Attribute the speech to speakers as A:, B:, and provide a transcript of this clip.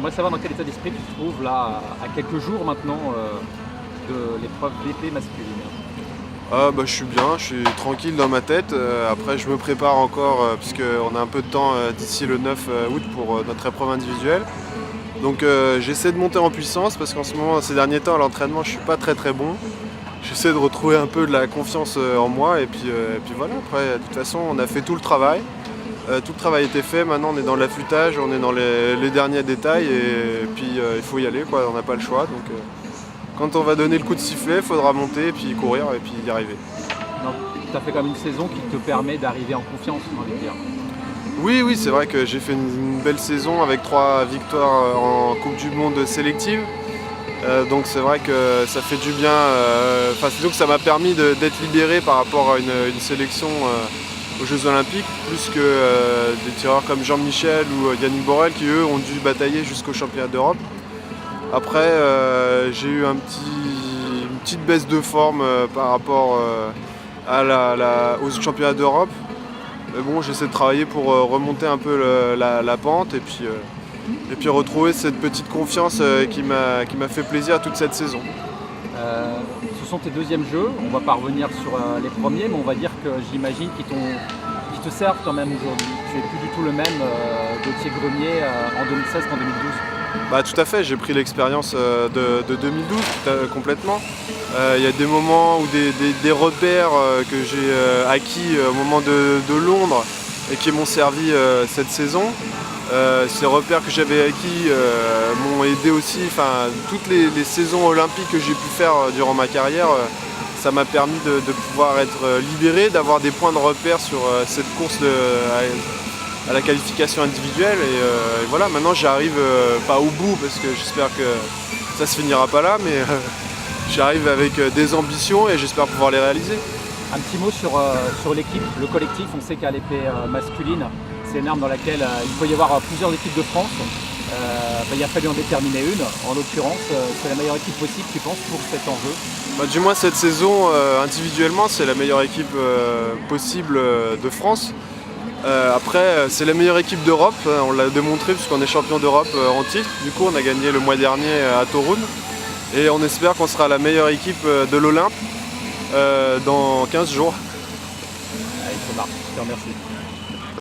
A: J'aimerais savoir dans quel état d'esprit tu te trouves là, à quelques jours maintenant de l'épreuve VP masculine.
B: Je suis bien, je suis tranquille dans ma tête. Après, je me prépare encore puisqu'on a un peu de temps d'ici le 9 août pour notre épreuve individuelle. Donc j'essaie de monter en puissance parce qu'en ce moment, ces derniers temps, à l'entraînement, je suis pas très bon. J'essaie de retrouver un peu de la confiance en moi et puis voilà. Après, de toute façon, on a fait tout le travail. Tout le travail a été fait. Maintenant, on est dans l'affûtage, on est dans les derniers détails et puis il faut y aller, quoi. On n'a pas le choix. Donc quand on va donner le coup de sifflet, il faudra monter et puis courir et puis y arriver.
A: Tu as fait comme une saison qui te permet d'arriver en confiance, j'ai envie de dire.
B: Oui, c'est vrai que j'ai fait une belle saison avec 3 victoires en Coupe du Monde sélective. Donc c'est vrai que ça fait du bien. Disons que ça m'a permis d'être libéré par rapport à une sélection aux Jeux Olympiques, plus que des tireurs comme Jean-Michel ou Yannick Borel qui eux ont dû batailler jusqu'au championnat d'Europe. Après j'ai eu une petite baisse de forme par rapport aux championnats d'Europe. Mais bon, j'essaie de travailler pour remonter un peu la pente et puis retrouver cette petite confiance qui m'a fait plaisir toute cette saison.
A: Ce sont tes deuxièmes jeux, on va pas revenir sur les premiers, mais on va dire que j'imagine qu'ils te servent quand même aujourd'hui. Tu n'es plus du tout le même Gauthier Grenier en 2016 qu'en 2012.
B: Tout à fait, j'ai pris l'expérience de 2012 complètement. Il y a des moments ou des repères que j'ai acquis au moment de Londres et qui m'ont servi cette saison. Ces repères que j'avais acquis m'ont aidé aussi. Toutes les saisons olympiques que j'ai pu faire durant ma carrière, ça m'a permis de pouvoir être libéré, d'avoir des points de repère sur cette course à la qualification individuelle. Et voilà, maintenant j'arrive pas au bout parce que j'espère que ça se finira pas là, mais j'arrive avec des ambitions et j'espère pouvoir les réaliser.
A: Un petit mot sur l'équipe, le collectif. On sait qu'à l'épée masculine, c'est une arme dans laquelle il peut y avoir plusieurs équipes de France. Il a fallu en déterminer une. En l'occurrence, c'est la meilleure équipe possible, tu penses, pour cet enjeu?
B: Du moins cette saison, individuellement, c'est la meilleure équipe possible de France. Après, c'est la meilleure équipe d'Europe, on l'a démontré puisqu'on est champion d'Europe en titre. Du coup, on a gagné le mois dernier à Toruń. Et on espère qu'on sera la meilleure équipe de l'Olympe dans 15 jours.
A: Allez, ça marche, je te remercie.